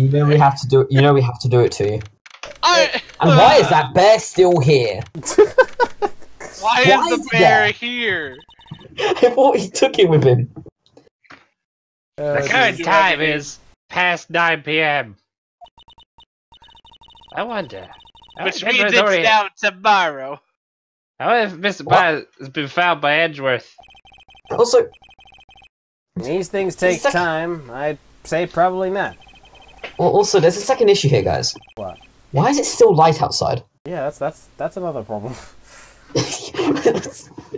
You know we have to do it. You know we have to do it to you. And why is that bear still here? Why is the bear here? I thought he took it with him. The current time is past 9 p.m. I wonder. Which means it's now tomorrow. I wonder if Mr. Pie has been found by Edgeworth. Also, these things take time. I'd say probably not. Well, also, there's a second issue here, guys. What? Why is it still light outside? Yeah, that's another problem.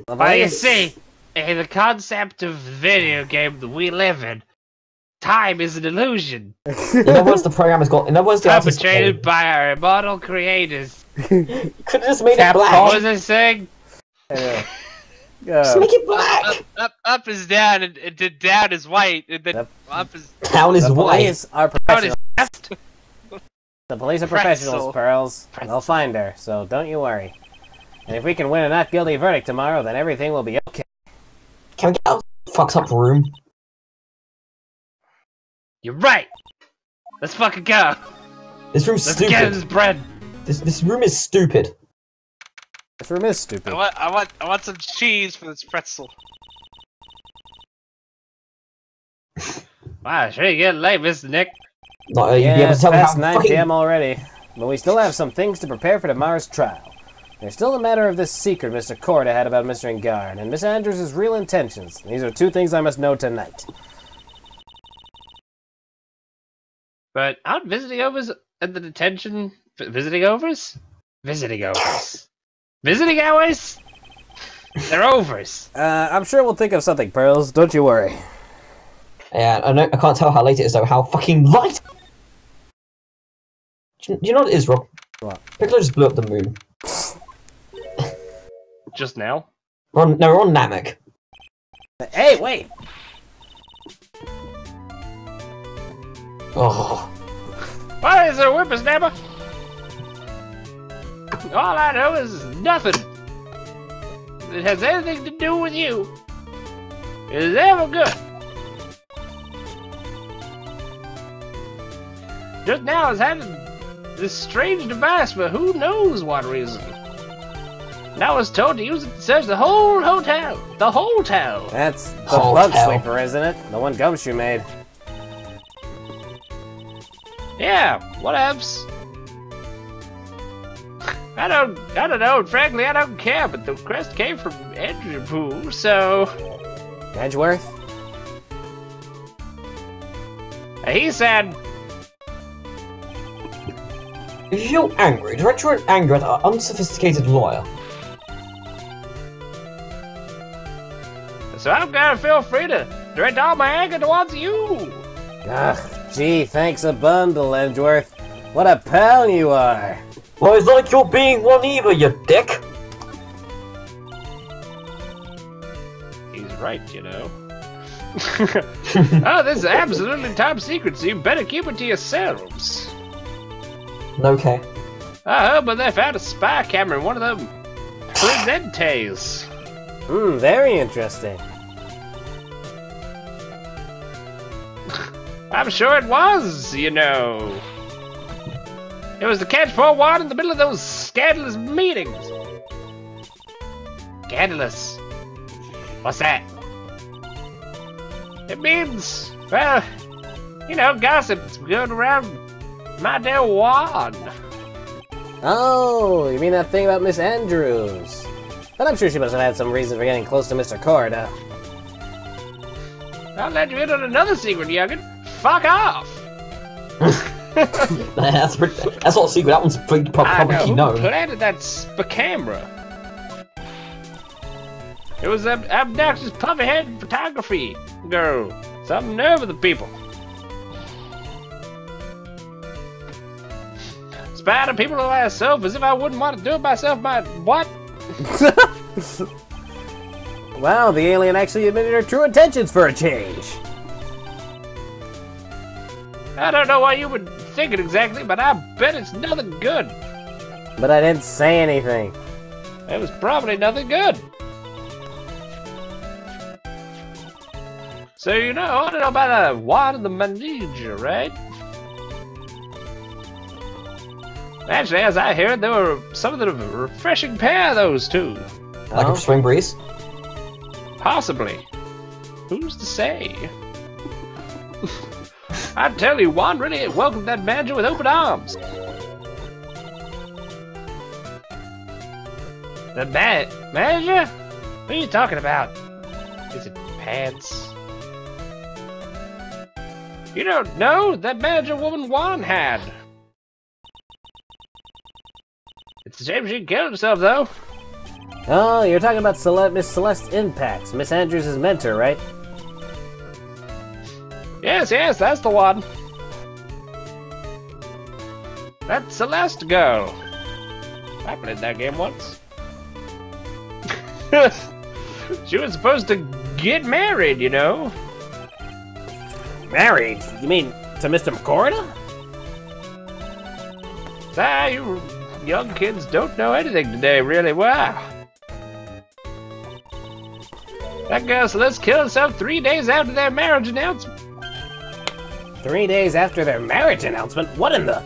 Well, you see, in the concept of the video game that we live in, time is an illusion. In other words, the program has got. In other words, the perpetrated by our immortal creators. Could have just made it black. What was I saying? Just make it black. Up is down, and down is white, and then up is down is white. Police are professionals. The police are professionals, Pearls. They'll find her, so don't you worry. And if we can win a not guilty verdict tomorrow, then everything will be okay. Can we get out of this fucked up room? You're right. Let's fucking go. This room's stupid. Let's get this bread. This room is stupid. This room is stupid. I want some cheese for this pretzel. Wow, sure you get late, Mr. Nick. No, yeah, it's past 9 p.m. already, but we still have some things to prepare for tomorrow's trial. There's still a matter of this secret Mr. Corda had about Mr. Engard, and Miss Andrews' real intentions. These are two things I must know tonight. But aren't visiting overs at the detention... Visiting overs? Visiting overs. Visiting hours? They're overs. I'm sure we'll think of something, Pearls. Don't you worry. Yeah, I can't tell how late it is, though. How fucking light! Do you know what it is, Rob? What? Piccolo just blew up the moon. Just now? We're on Namek. Hey, wait! Oh. Why is there a whippersnapper? All I know is nothing. It has anything to do with you. It is ever good. Just now it's had this strange device for who knows what reason. And I was told to use it to search the whole hotel. The whole town. That's the bug sweeper, isn't it? The one Gumshoe made. Yeah, what else? I don't know, frankly I don't care, but the crest came from Edgeworth, so... Edgeworth? He said... If you feel angry, direct your anger at our unsophisticated lawyer. So I'm gonna feel free to direct all my anger towards you! Ugh, gee, thanks a bundle, Edgeworth. What a pal you are! Well, it's like you're being one either, you dick! He's right, you know. Oh, this is absolutely top secret, so you better keep it to yourselves. Okay. Oh, but they found a spy camera in one of them presentes. Very interesting. I'm sure it was, you know. It was the catch-4-1 in the middle of those scandalous meetings. Scandalous? What's that? It means, well, you know, gossip's going around my dear wand. Oh, you mean that thing about Miss Andrews? But I'm sure she must have had some reason for getting close to Mr. Corda. I'll let you in on another secret, youngin'. Fuck off! That's not a secret, that one's probably known. Who planted that camera? It was that obnoxious puffy-head photography girl. Something nerve with the people. Spy on people like myself as if I wouldn't want to do it myself, my what? Wow, the alien actually admitted her true intentions for a change. I don't know what you would think it exactly, but I bet it's nothing good. But I didn't say anything. It was probably nothing good. So you know, I don't know about the wand of the manager, right? Actually, as I heard, there were some of the refreshing pair of those two. Like a spring breeze? Possibly. Who's to say? I tell you, Juan really welcomed that manager with open arms. The manager? What are you talking about? Is it pants? You don't know that manager woman Juan had. It's a shame she killed herself, though. Oh, you're talking about Miss Celeste Impacts, Miss Andrews' mentor, right? Yes, that's the one. That Celeste girl. I played that game once. She was supposed to get married, you know. Married? You mean to Mr. McCorda? Ah, you young kids don't know anything today, really. Wow. That girl Celeste killed herself 3 days after their marriage announcement. 3 days after their marriage announcement? What in the...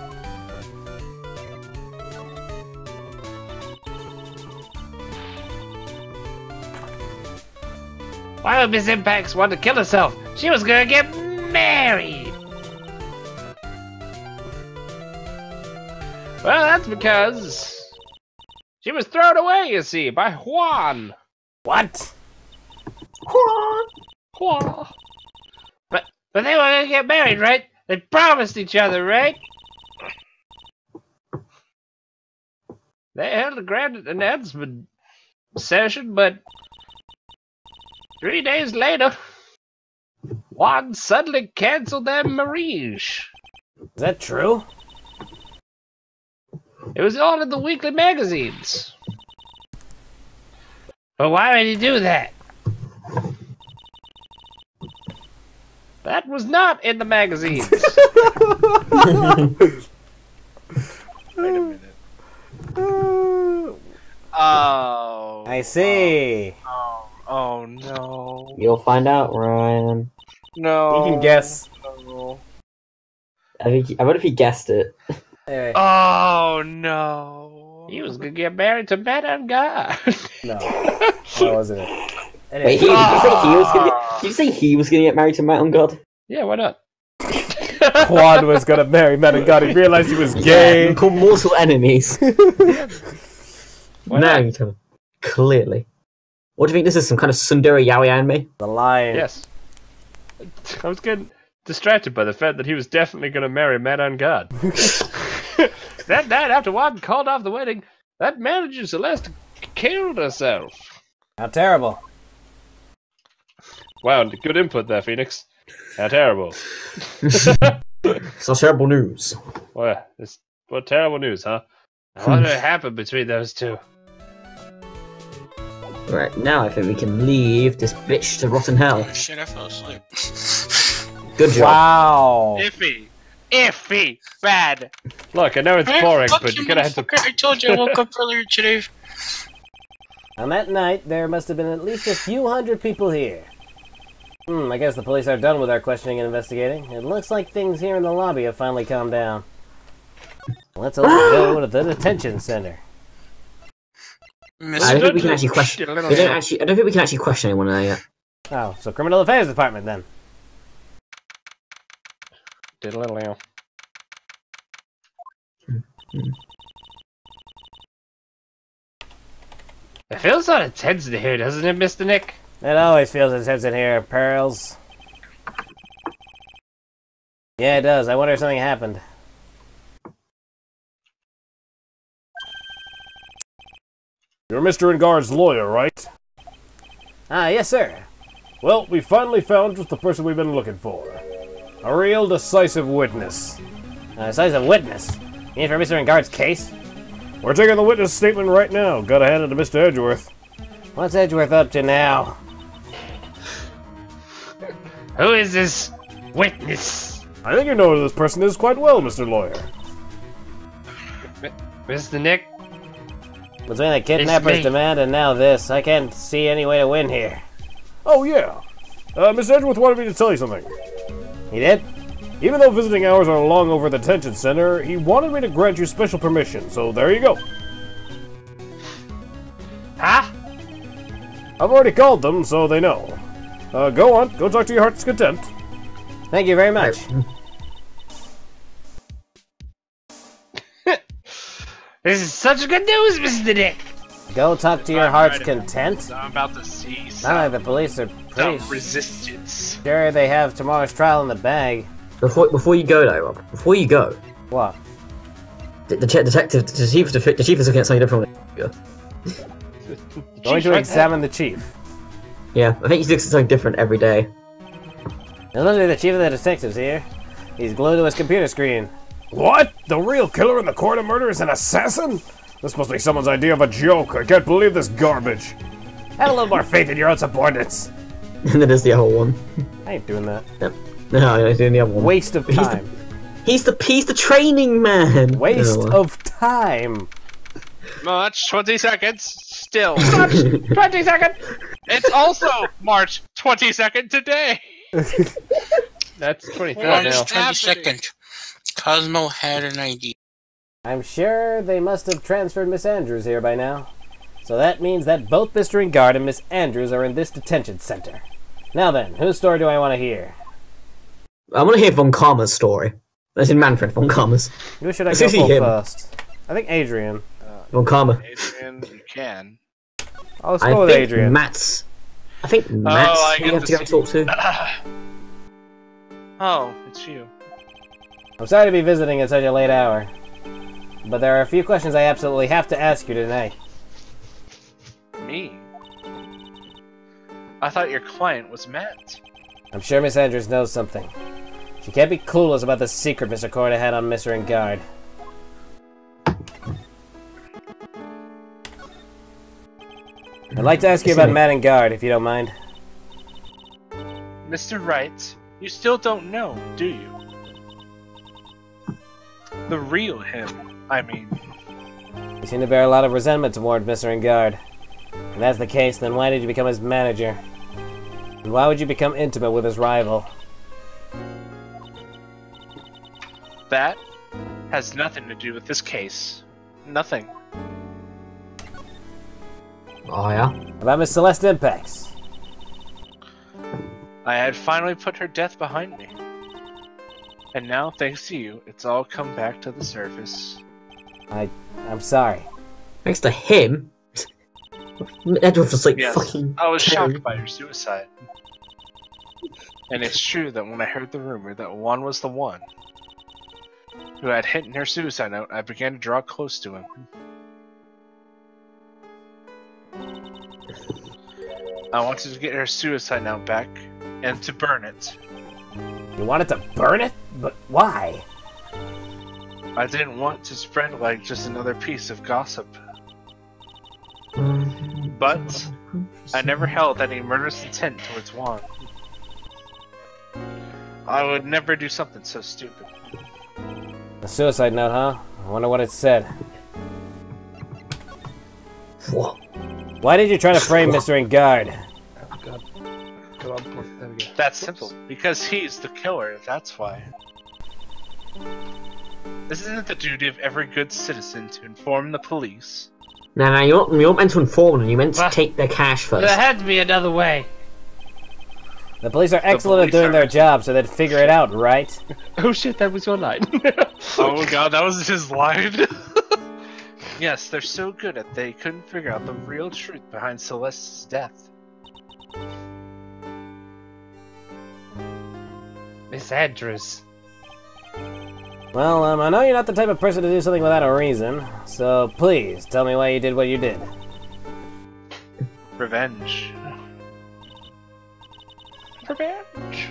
Why would Miss Impacts want to kill herself? She was gonna get married! Well, that's because she was thrown away, you see, by Juan. What? Juan. But they were gonna get married, right? They promised each other, right? They held a grand announcement session, but 3 days later, Juan suddenly canceled their marriage. Is that true? It was all in the weekly magazines. But why would he do that? That was not in the magazines. Wait a minute. Oh. I see. Oh no. You'll find out, Ryan. No. You can guess. No. I wonder if he guessed it. Anyway, Oh no. He was gonna get married to Madame God. no, that wasn't it. Anyway, Wait, did you say he was gonna get married to Matt on God? Yeah, why not? Juan was gonna marry Madame God. He realized he was gay. Called mortal enemies. Why Now not? you tell me. Clearly. What do you think this is? Some kind of Sundari Yaoi anime? The lion. Yes. I was getting distracted by the fact that he was definitely going to marry Madame God. That night, after Juan called off the wedding, that manager Celeste killed herself. How terrible. Wow, good input there, Phoenix. How terrible. Such terrible news. Well, what terrible news, huh? I wonder what happened between those two. Right, now I think we can leave this bitch to rot in hell. Oh shit, I fell asleep. Good job. Wow. Iffy. Bad. Look, I know it's Hey, boring, fuck but you, you're gonna have to... motherfucker. I told you I woke up earlier today. On that night, there must have been at least a few hundred people here. I guess the police are done with our questioning and investigating. It looks like things here in the lobby have finally calmed down. Let's all go to the detention center. I don't think we can actually question. I don't think we can actually question anyone there yet. Oh, so criminal affairs department then. Did a little now. It feels sort of tense in here, doesn't it, Mr. Nick? It always feels intense in here, Pearls. Yeah, it does. I wonder if something happened. You're Mr. Engard's lawyer, right? Ah, yes, sir. Well, we finally found just the person we've been looking for. A real decisive witness. Decisive witness. You mean for Mr. Engard's case? We're taking the witness statement right now. Gotta hand it to Mr. Edgeworth. What's Edgeworth up to now? Who is this witness? I think you know who this person is quite well, Mr. Lawyer. Mr. Nick? Between the kidnapper's me. demand and now this, I can't see any way to win here. Oh, yeah. Mr. Edgeworth wanted me to tell you something. He did? Even though visiting hours are long over the detention center, he wanted me to grant you special permission, so there you go. Huh? I've already called them, so they know. Go on, go talk to your heart's content. Thank you very much. This is such good news, Mr. Dick! Go talk to your heart's content? I'm about to see Not some, like the police are pretty resistance. sure they have tomorrow's trial in the bag. Before you go though, Rob. Before you go, What? the chief is looking at something different. Going to examine the chief. Yeah, I think he's looking at something different every day. It must be the chief of the detectives here. He's glued to his computer screen. What? The real killer in the court of murder is an assassin? This must be someone's idea of a joke. I can't believe this garbage. Have a little more faith in your own subordinates. And then there's the other one. I ain't doing that. Yep. No, he's doing the other one. Waste of time. He's the training man. Waste of time. March 20 seconds. Still. March 20 seconds! It's also March 22nd today. That's 23rd March now. 22nd. Cosmo had an idea. I'm sure they must have transferred Miss Andrews here by now. So that means that both Mr. Ingard and Miss Andrews are in this detention center. Now then, whose story do I want to hear? I want to hear Von Karma's story. That's in Manfred Von Karma's. Who should I It's go usually for him. first? I think Adrian. Von Karma. Adrian, you can. Let's go with Adrian. I think Matt's I who get you have to go and talk to. Oh, it's you. I'm sorry to be visiting at such a late hour, but there are a few questions I absolutely have to ask you tonight. Me? I thought your client was Matt. I'm sure Miss Andrews knows something. She can't be clueless about the secret Mr. Corda had on Mr. Ingard. I'd like to ask you about Matt Ingard, if you don't mind. Mr. Wright, you still don't know, do you? The real him, I mean. You seem to bear a lot of resentment toward Mr. Ingard. If that's the case, then why did you become his manager? And why would you become intimate with his rival? That has nothing to do with this case. Nothing. Oh yeah? About Miss Celeste Impex. I had finally put her death behind me. And now, thanks to you, it's all come back to the surface. I'm sorry. Thanks to him? Edward was like Yes, fucking I was terrible. shocked by your suicide. And it's true that when I heard the rumor that Juan was the one who had hidden her suicide note, I began to draw close to him. I wanted to get her suicide note back and to burn it. You wanted to burn it? But why? I didn't want to spread like just another piece of gossip. But I never held any murderous intent towards Juan. I would never do something so stupid. A suicide note, huh? I wonder what it said. What? Why did you try to frame Mr. Ingard? Oh, God. Come on, there we go. That's simple. Because he's the killer, that's why. Isn't it the duty of every good citizen to inform the police? No, you're not meant to inform them, you meant to take their cash first. There had to be another way. The police are excellent at police doing are- their job, so they'd figure it out, right? Oh shit, that was your line. Oh god, that was his line. Yes, they're so good at they couldn't figure out the real truth behind Celeste's death. Miss Andrews. Well, I know you're not the type of person to do something without a reason, so please, tell me why you did what you did. Revenge. Revenge.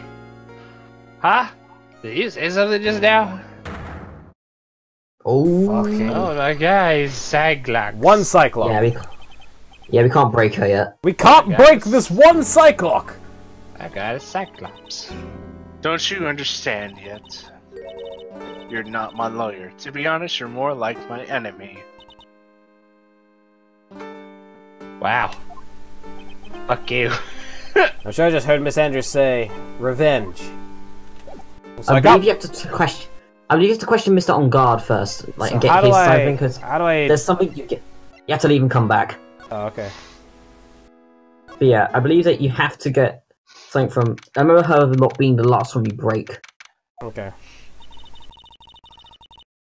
Huh? Did you say something just now? Oh. Fucking- Oh my god, he's Saglax. One Cyclock. Yeah, we can't break her yet. We can't break this one Cyclock! I got a Cyclops. Don't you understand yet? You're not my lawyer. To be honest, you're more like my enemy. Wow. Fuck you. I'm sure I just heard Miss Andrews say, revenge. So I believe you have to question. I believe you have to question Mr. On Guard first, like, and get his side of it, because there's something you get. You have to leave and come back. Oh, okay. But yeah, I believe that you have to get something from. I remember her not being the last one you break, Okay.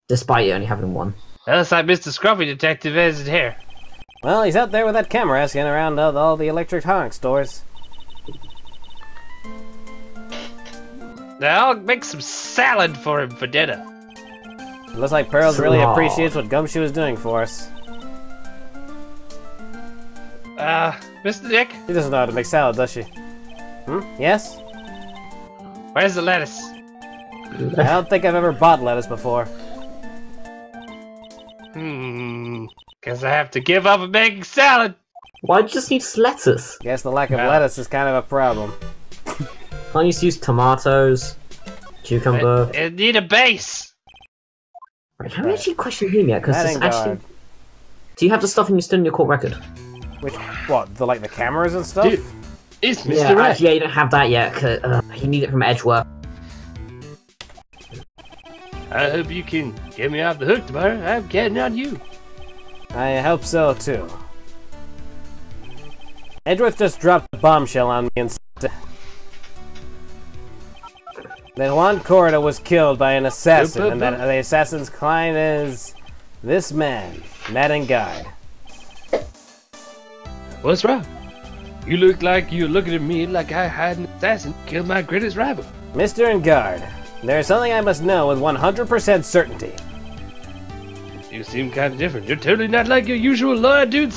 despite you only having one. Looks like Mr. Scruffy Detective isn't here. Well, he's out there with that camera asking around all the electric honk stores. Now I'll make some salad for him for dinner. It looks like Pearls really appreciates what Gumshoe is doing for us. Mr. Dick, She doesn't know how to make salad, does she? Hmm? Yes? where's the lettuce? I don't think I've ever bought lettuce before. Guess I have to give up on making salad. Why do you just need lettuce? Guess the lack of lettuce is kind of a problem. Can't you just use tomatoes, cucumber? I need a base. Right, haven't actually questioned him yet, because That it's ain't actually. God. Do you have the stuff still in your court record? Which, what, the cameras and stuff? Dude, it's Mr. Yeah, Red. actually, yeah, you don't have that yet. Cause, you need it from Edgeworth. I hope you can get me off the hook tomorrow. I'm counting on you. I hope so, too. Edgeworth just dropped a bombshell on me and said that Juan Corda was killed by an assassin, and that the assassin's client is this man, Madden Guide. What's wrong? You look like you're looking at me like I had an assassin kill my greatest rival. Mr. Engard, there is something I must know with 100% certainty. You seem kind of different. You're totally not like your usual lawyer dude.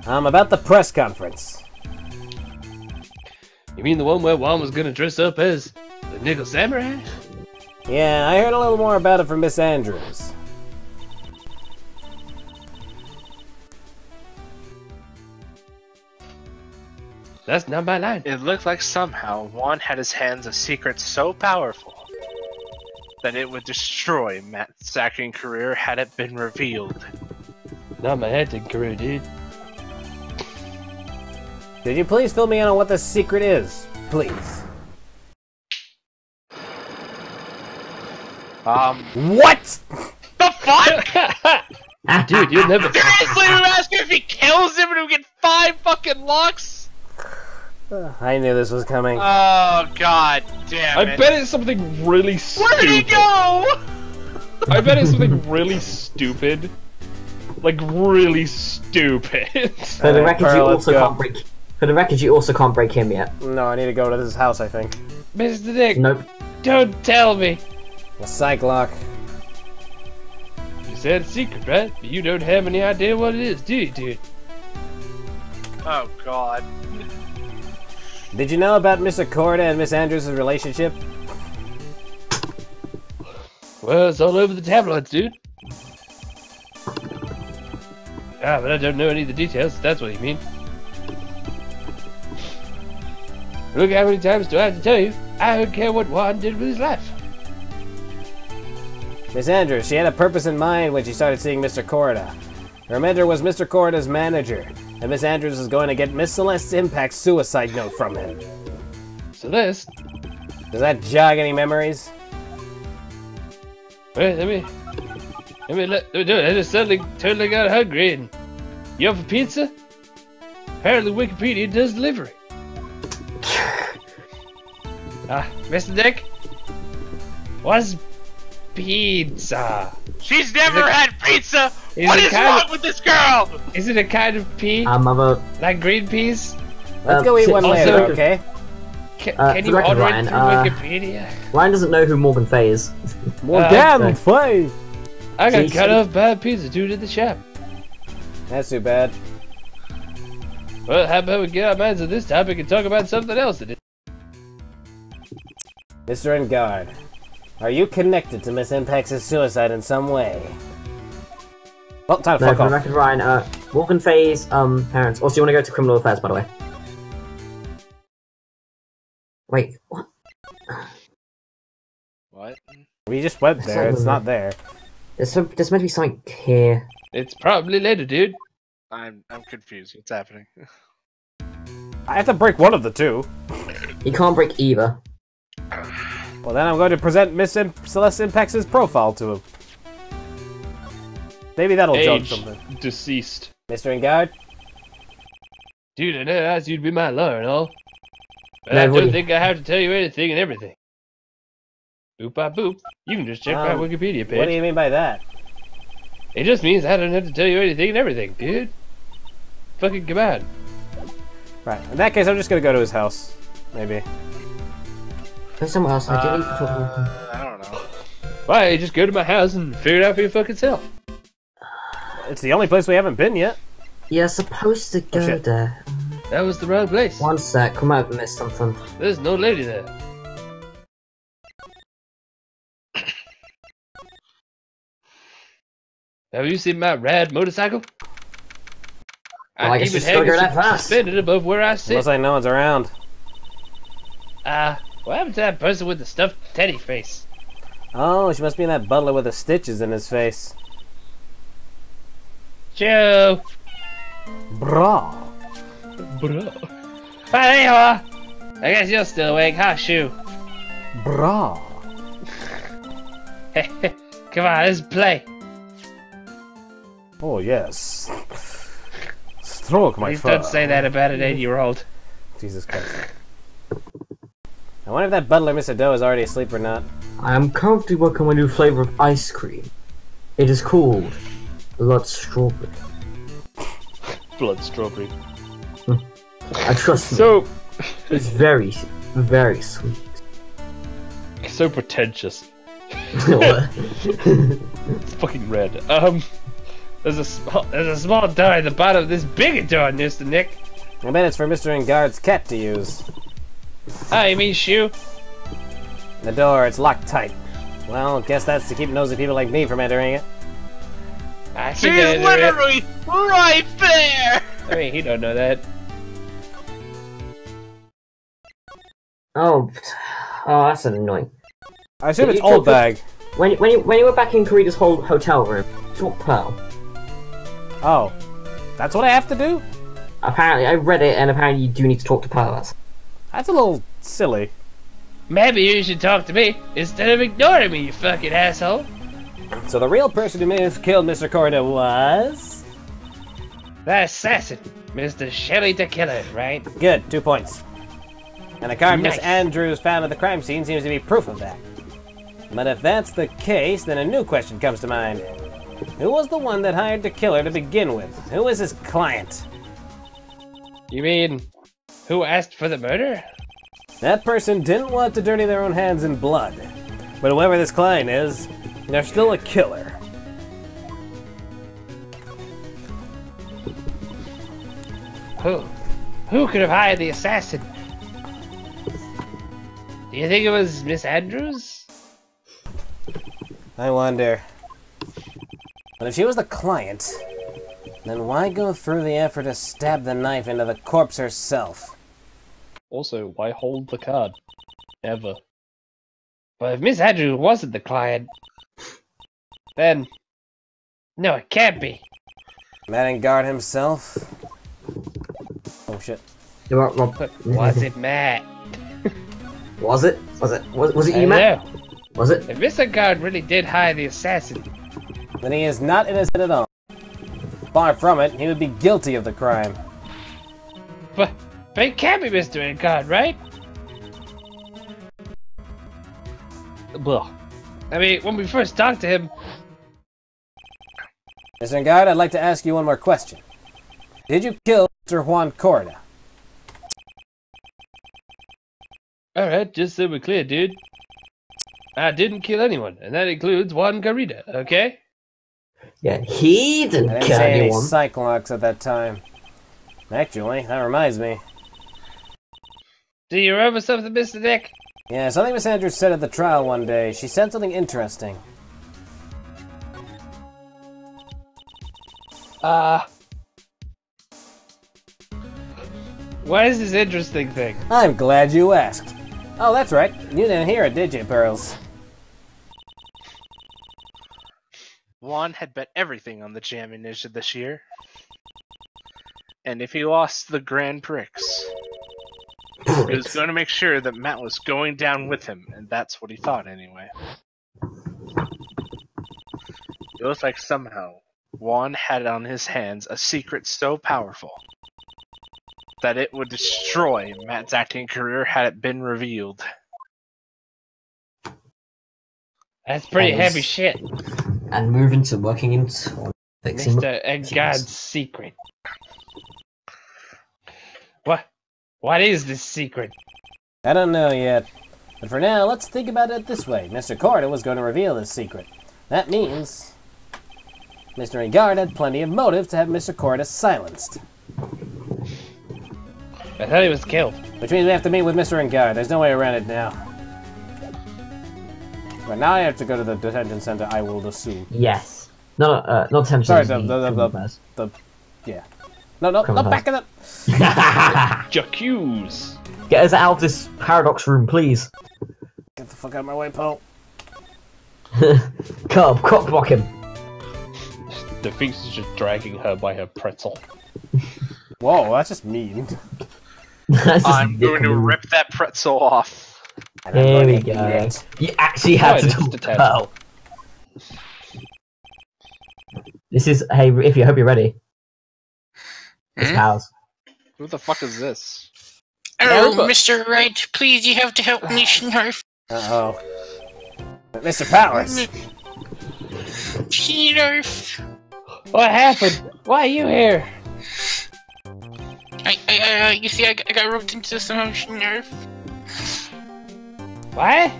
About the press conference. You mean the one where Juan was gonna dress up as the Nickel Samurai? Yeah, I heard a little more about it from Miss Andrews. That's not my line. It looked like somehow Juan had his hands a secret so powerful that it would destroy Matt's acting career had it been revealed. Not my acting career, dude. Could you please fill me in on what the secret is? Please. What? The fuck? Dude, you'll never. Seriously, we're asking if he kills him and we get 5 fucking locks? I knew this was coming. Oh, god damn it. I bet it's something really stupid. Where'd he go? I bet it's something really stupid. Like, really stupid. For the record, you also can't break. For the record, you also can't break him yet. No, I need to go to this house, I think. Mr. Dick, Nope. don't tell me. A psych lock. You said it's secret, right? But you don't have any idea what it is, do you, dude? Oh god. Did you know about Mr. Corda and Miss Andrews' relationship? Well, it's all over the tabloids, dude. But I don't know any of the details, if that's what you mean. Look, how many times do I have to tell you? I don't care what Juan did with his life. Miss Andrews, she had a purpose in mind when she started seeing Mr. Corda. Her mentor was Mr. Corda's manager, and Miss Andrews is going to get Miss Celeste's impact suicide note from him. Celeste? Does that jog any memories? Wait, let me do it. I just suddenly totally got hungry and you up for pizza? Apparently Wikipedia does delivery. Mr. Dick? What's pizza? She's never had pizza! What is wrong with this girl? Is it a kind of pea? Like green peas? Let's go eat one later, okay? Can you order it through Wikipedia? Ryan doesn't know who Morgan Fay is. Morgan Fay! I got cut off by a pizza dude at the shop. That's too bad. Well, how about we get our minds on this topic and talk about something else that is. Mr. Engard, are you connected to Miss Impact's suicide in some way? Well, time to fuck off. Record, Ryan, Morgan Fay's parents. Also, you want to go to criminal affairs, by the way? Wait, what? What? We just went there. It's not there. There's meant to be something here. It's probably later, dude. I'm confused. What's happening? I have to break one of the two. You can't break either. Well, then I'm going to present Miss Celeste Impex's profile to him. Maybe that'll jog something. Deceased. Mr. Engard? Dude, I never asked you to be my lawyer and all. But I don't think I have to tell you anything and everything. Boop bop boop. You can just check my Wikipedia page. What do you mean by that? It just means I don't have to tell you anything and everything, dude. Fucking come on. Right. In that case, I'm just gonna go to his house. Maybe. There's someone else. I don't know. Why, you just go to my house and figure it out for your fucking self. It's the only place we haven't been yet. You're supposed to go there. That was the wrong place. 1 sec, I might have missed something. There's no lady there. Have you seen my rad motorcycle? Well, I guess just go that fast. Suspended above where I sit. Unless I know one's around. What happened to that person with the stuffed teddy face? Oh, she must be in that butler with the stitches in his face. Joe! Bra. Bro. Ah, there you are! I guess you're still awake, huh, Shoe? Bra. Come on, let's play. Oh, yes. Stroke my Please fur. don't say that about an 8-year-old. Jesus Christ. I wonder if that butler, Mr. Doe, is already asleep or not. I am currently working on a new flavor of ice cream. It is called Blood Strawberry. Blood strawberry. I trust me. So... It's very, very sweet. So pretentious. What? It's fucking red. There's a small door at the bottom of this bigger door, Mr. Nick. I bet it's for Mr. Engard's cat to use. Oh, you mean Shoe? The door, it's locked tight. Well, guess that's to keep nosy people like me from entering it. She's literally right there! I mean, he don't know that. Oh, that's annoying. I assume it's old bag. When you were back in Karita's whole hotel room, talk Pearl. Oh, that's what I have to do? Apparently, I read it, and apparently you do need to talk to Pearl. That's a little silly. Maybe you should talk to me instead of ignoring me, you fucking asshole. So the real person who may have killed Mr. Corda was... The assassin, Mr. Shelley the Killer, right? Good, 2 points. And the card Nice. Miss Andrews found at the crime scene seems to be proof of that. But if that's the case, then a new question comes to mind. Who was the one that hired the killer to begin with? Who was his client? You mean, who asked for the murder? That person didn't want to dirty their own hands in blood. But whoever this client is, they're still a killer. Who could have hired the assassin? Do you think it was Miss Andrews? I wonder. But if she was the client, then why go through the effort to stab the knife into the corpse herself? Also, why hold the card? Ever. But if Miss Andrews wasn't the client, then... No, it can't be. Matt himself? Oh shit. Was it Matt? Was it? Was it you, Matt? Was it? If Mr. Guard really did hire the assassin, Then he is not innocent at all. Far from it, he would be guilty of the crime. but it can't be Mr. Guard, right? Well, I mean, when we first talked to him... Mr. Engard, I'd like to ask you one more question. Did you kill Mr. Juan Corda? Alright, just so we're clear, dude. I didn't kill anyone, and that includes Juan Garita, okay? Yeah, he I didn't didn't kill say any anyone. Cyclops at that time. Actually, that reminds me. Do you remember something, Mr. Nick? Yeah, something Miss Andrews said at the trial one day. She said something interesting. What is this interesting thing? I'm glad you asked. Oh, that's right. You didn't hear it, did you, Pearls? Juan had bet everything on the Jam Ninja this year. And if he lost the Grand Prix, He was going to make sure that Matt was going down with him, and that's what he thought anyway. It looked like somehow Juan had on his hands a secret so powerful that it would destroy Matt's acting career had it been revealed. That's pretty heavy shit. And moving to working into fixing Mr. Engad's secret. What is this secret? I don't know yet. But for now, let's think about it this way. Mr. Corda was going to reveal this secret. That means Mr. Engard had plenty of motive to have Mr. Corda silenced. I thought he was killed. Which means we have to meet with Mr. Engard. There's no way around it now. But now I have to go to the detention center, I will assume. Yes. No, not detention. Sorry, yeah. No, back of the... J'accuse. Get us out of this paradox room, please. Get the fuck out of my way, Paul. Cock block him. The Sphinx is just dragging her by her pretzel. Whoa, that's just mean. I'm going to rip that pretzel off. There we go. You actually had to talk to Pearl. This is, hey, if you hope you're ready. It's Pals. Who the fuck is this? Oh, Mr. Wright, please, you have to help me, Snarf. Uh-oh. Mr. Powers! Snarf. What happened? Why are you here? You see, I got roped into some Snarf. What?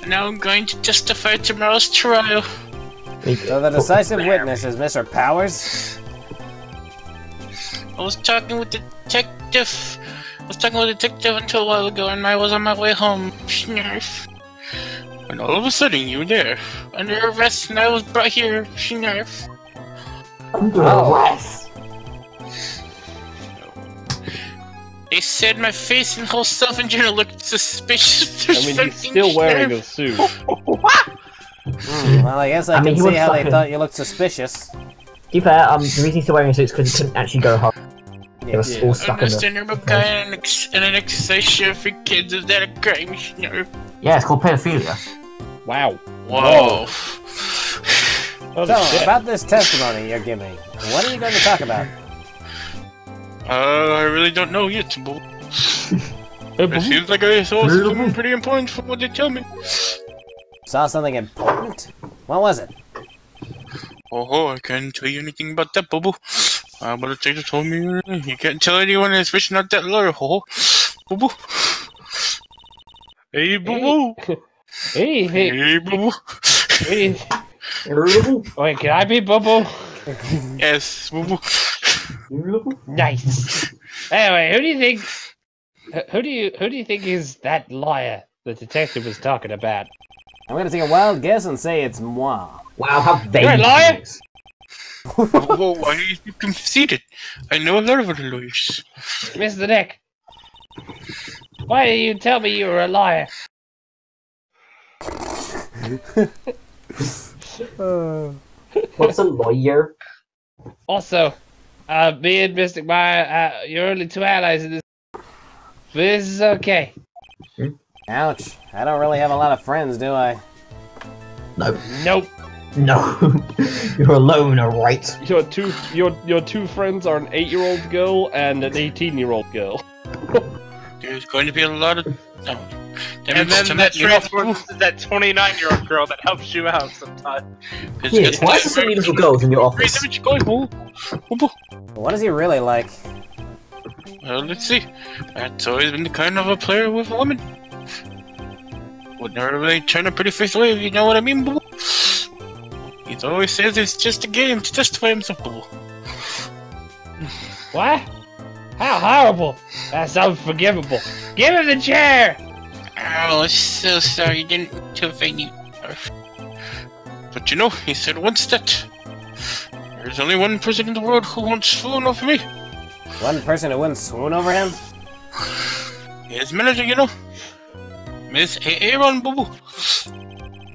Now I'm going to testify tomorrow's trial. So the decisive witness is Mr. Powers? I was talking with the detective. Until a while ago, and I was on my way home. Snarf. And all of a sudden, you were there, under arrest, and I was brought here. Snarf. Under arrest? They said my face and whole self in general looked suspicious. I mean, he's still wearing a suit. Well, I guess I can see how they thought you looked suspicious. To be fair, the reason he's still wearing a suit is because he couldn't actually go home. They were all stuck in the... guy and an exercise for kids, is that a crime? Yeah, it's called pedophilia. Wow. Whoa. So, about this testimony you're giving, what are you going to talk about? I really don't know yet, but it seems like I saw something pretty important from what they tell me. Saw something important? What was it? Oh, I can't tell you anything about that, Bubble. But the detective told me you can't tell anyone, especially not that lawyer. Oh, Bubble. Hey, Bubble. Hey. Hey, Bubble. Hey. Wait, can I be Bubble? Yes, Bubble. Nice. Anyway, who do you think is that liar the detective was talking about? I'm gonna take a wild guess and say it's moi. Wow, how vague. You're a liar? Whoa, why are you conceited? I know a lot of other lawyers. Mr. Nick, why did you tell me you were a liar? What's a lawyer? Also, me and Mystic Maya, you're only two allies in this. But this is okay. Ouch. I don't really have a lot of friends, do I? No. Nope. No. You're alone, alright? Your two friends are an 8-year-old girl and an 18-year-old girl. There's going to be a lot of... Oh. And then that transforms to that 29-year-old girl that helps you out sometimes. Yeah, why is there so many little girls in your office? What is he really like? Well, let's see. Matt's always been the kind of a player with a woman. Would never really turn a pretty face away, if you know what I mean, boo. He always says it's just a game to justify himself, boo. What? How horrible! That's unforgivable. Give him the chair! Oh, I'm so sorry. Didn't mean to offend you. But you know, he said once that there's only one person in the world who won't swoon over me. One person who wouldn't swoon over him? His manager, you know. Miss Aaron, boo.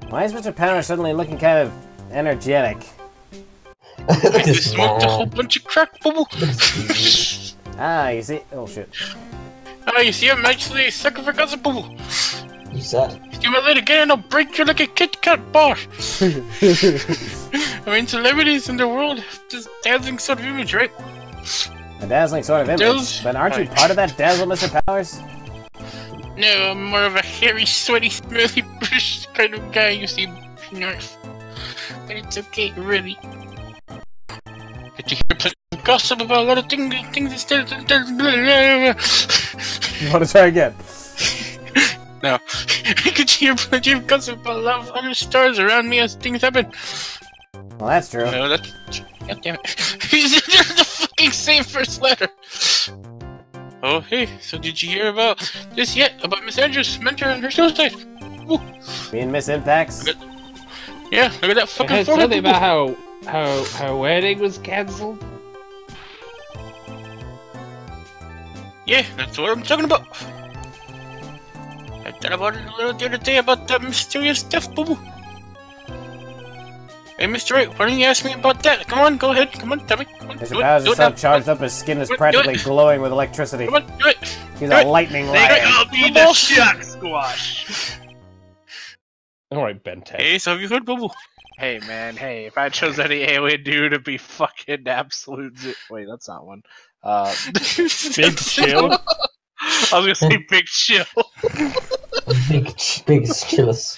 Why is Mr. Powers suddenly looking kind of energetic? I just smoked a whole bunch of crack, boo. Ah, you see? Oh shit. Ah, you see, I'm actually a sucker for gossip, boo. You said. You might let it get and I'll break you like a Kit Kat bar. I mean, celebrities in the world have this dazzling sort of image, right? A dazzling sort of image? Then aren't you part of that dazzle, Mr. Powers? No, I'm more of a hairy, sweaty, smelly, British kind of guy, you see, Nerf. But it's okay, really. Get to hear plenty of gossip about a lot of things instead of... You want to try again? No. I could hear plenty of gossip about a lot of other stars around me as things happen. Well, that's true. No, that's... God damn it. They're the fucking same first letter! Oh, hey, so did you hear about this yet? About Miss Andrews' mentor and her suicide? Ooh. Me and Miss Impacts? Yeah, look at that fucking I heard forehead. something about how her wedding was cancelled. Yeah, that's what I'm talking about. I thought about it a little the other day about that mysterious death, boo-boo. Hey, Mr. Wright, why don't you ask me about that? Come on, go ahead. Come on, tell me. Come on, Mr. Powers is so charged up, his skin is practically glowing with electricity. Come on, do it. He's a lightning lion. I'll be the shock squash. Alright, Ben 10. Hey, so have you heard, boo-boo? Hey, man, hey, if I chose any alien dude to be fucking absolute wait, that's not one. Big Chill? I was gonna say Big Chill. Big chillers.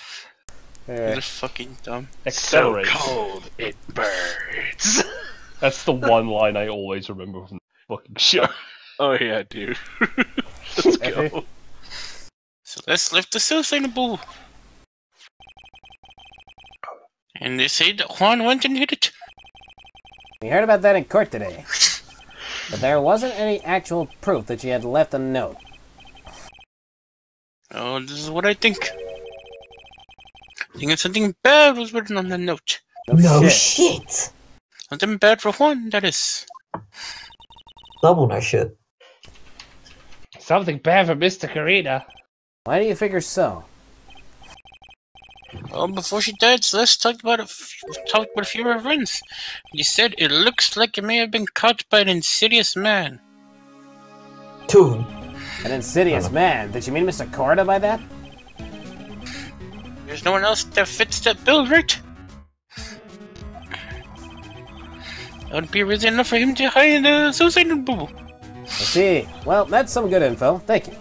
You're fucking dumb. Accelerate. So cold, it burns. That's the one line I always remember from the fucking show. Oh yeah, dude. Let's go. So let's lift the suicide, boo. And they say that Juan went and hit it. We heard about that in court today. But there wasn't any actual proof that she had left a note. Oh, this is what I think. I think something bad was written on the note. No shit. Something bad for Juan, that is. Double no shit. Something bad for Mr. Karina. Why do you figure so? Well, before she died, Celeste talked about a few of her friends. He said it looks like it may have been caught by an insidious man. Two. An insidious man? Did you mean Mr. Corda by that? There's no one else that fits that bill, right? That would be reason enough for him to hide the suicide boo-boo. I see. Well, that's some good info. Thank you.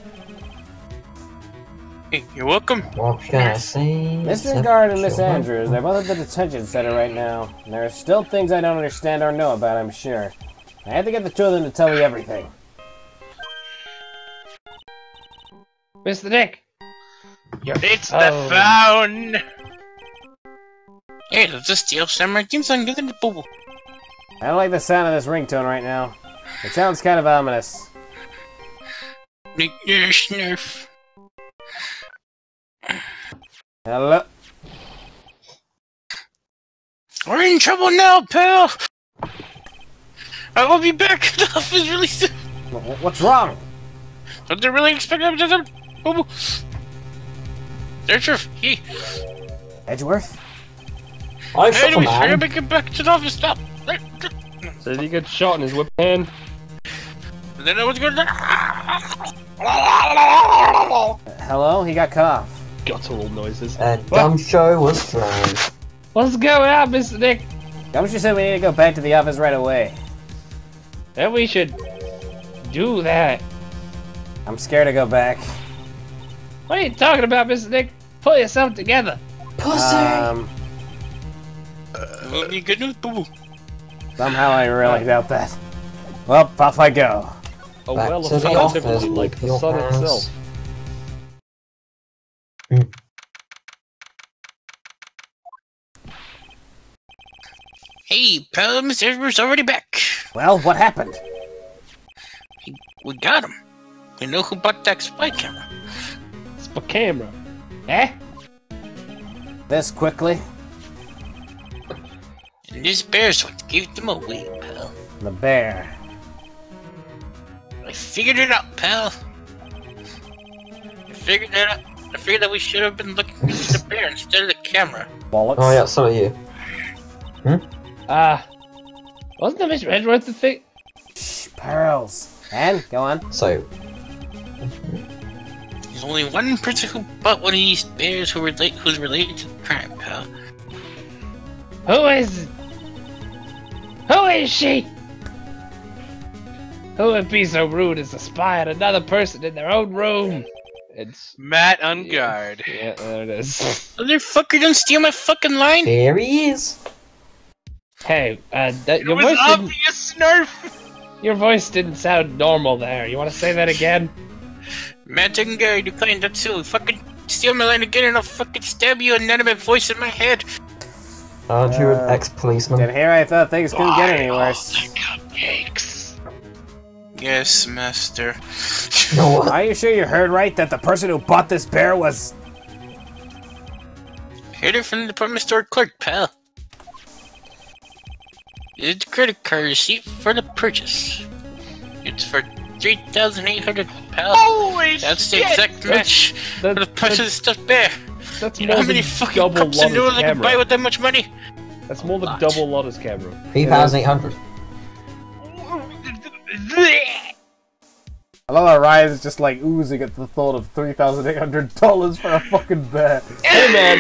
Hey, you're welcome. What can I say? Mr. Guard and Miss Andrews, they're both at the detention center right now. And there are still things I don't understand or know about, I'm sure. I have to get the two of them to tell me everything. Mr. Nick! It's the phone! Hey, let's just steal Samurai Team Song, get in the boo-boo. I don't like the sound of this ringtone right now. It sounds kind of ominous. Nick, you're Snurf. Hello? We're in trouble now, pal! I will be back at the office really soon. What's wrong? Don't they really expect them to boo-boo? Searcher, he. Edgeworth? I shot a Anyways, man. hurry up and get back to the office, stop! So did he get shot in his whip hand? And then I was going to... Hello? He got cough. Guttural noises. And dumb show was thrown. What's going on, Mr. Nick? Gumshoe said we need to go back to the office right away. Then we should do that. I'm scared to go back. What are you talking about, Mr. Nick? Pull yourself together. Pussy! Will be good news, boo-boo. Somehow I really doubt that. Well, off I go. Oh, Back well, to the effectively, office like with the your sun hands. itself. Hey, pal, Mr. Edwards already back. Well, what happened? We got him. We know who bought that spy camera. It's the camera. Eh? This quickly? And this bear's what gave them away, pal. The bear. I figured it out, pal. I figured it out. I figured that we should have been looking for the bear instead of the camera. Bollocks. Oh yeah, so are you. Wasn't the Mr. Edgeworth the thing? Shh, Pearls. And go on. So. There's only one person who bought one of these bears who's related to the crime, pal. Who is she? Who would be so rude as to spy on another person in their own room? It's Matt Ungard. Yeah, there it is. Motherfucker, don't steal my fucking line! Here he is. Hey, Your voice obvious Snurf! Your voice didn't sound normal there. You want to say that again? Matt Ungard, you claim that too. Fucking steal my line again and I'll fucking stab you and none of my voice in my head. Aren't you an ex-policeman? And here I thought things couldn't get any worse. Cupcakes. Yes, master. Are you sure you heard right that the person who bought this bear was... Heard it from the department store clerk, pal. It's a credit card receipt for the purchase. It's for 3,800, pal. Holy That's shit! the exact match for the price of the stuffed bear. That's You know how many fucking cups of noodles I can buy with that much money? That's more than double Lotta's camera. 3,800. I love how Ryan's just like oozing at the thought of $3,800 for a fucking bear. Hey man,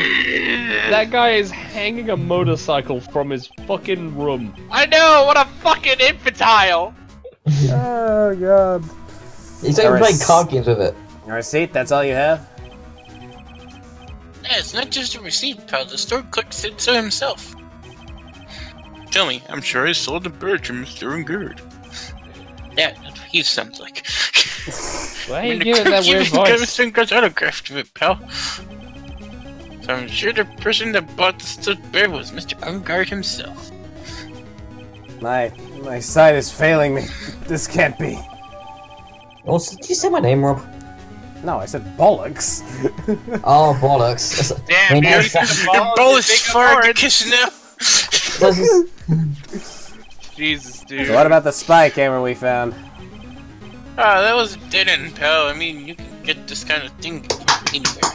that guy is hanging a motorcycle from his fucking room. I know, what a fucking infantile! Oh god. He's even playing card games with it. A receipt, that's all you have? Yeah, it's not just a receipt, pal. The store clerk said so himself. Tell me, I'm sure I sold the bird to Mr. Ungard. Yeah, that's what he sounds like. Why are you giving that weird voice? Mr. Ungard's autograph to it, pal. So I'm sure the person that bought the stuffed bear was Mr. Ungard himself. My sight is failing me. This can't be. Also, did you say my name, Rob? No, I said bollocks. Oh, bollocks. Damn, I you're Your bollocks far to kiss now. Jesus, dude. So what about the spy camera we found? Ah, that was a dead end, pal. I mean, you can get this kind of thing anywhere.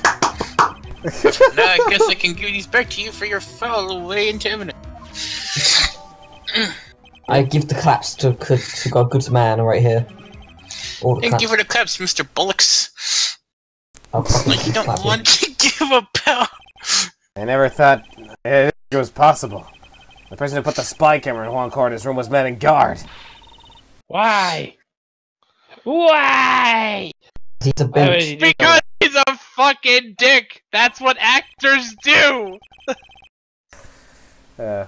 Now I guess I can give these back to you for your foul away into evidence. I give the claps to God's man right here. And give her the claps, Mr. Bullocks. Like you don't want to give a pal. I never thought it was possible. The person who put the spy camera in Juan Cordo's room was man in guard. Why? Why? He's a bitch. Because he's a fucking dick! That's what actors do! I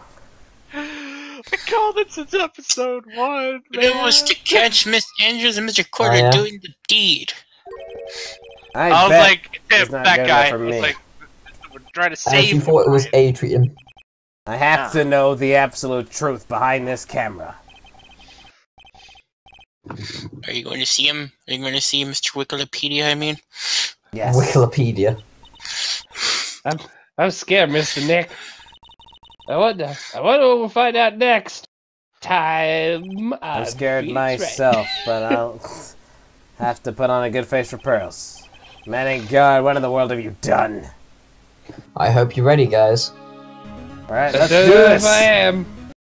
called it since episode 1, man. It was to catch Miss Andrews and Mr. Corder doing the deed. I was like, that guy. I was like, we're trying to save him. You thought it was Adrian. I have to know the absolute truth behind this camera. Are you going to see him? Are you going to see Mr. Wikipedia, I mean? Yes. Wikipedia. I'm scared, Mr. Nick. I wonder what we'll find out next time. I'm scared myself, but I'll have to put on a good face for pearls. Man in guard, what in the world have you done? I hope you're ready, guys. Alright, let's do this! I am.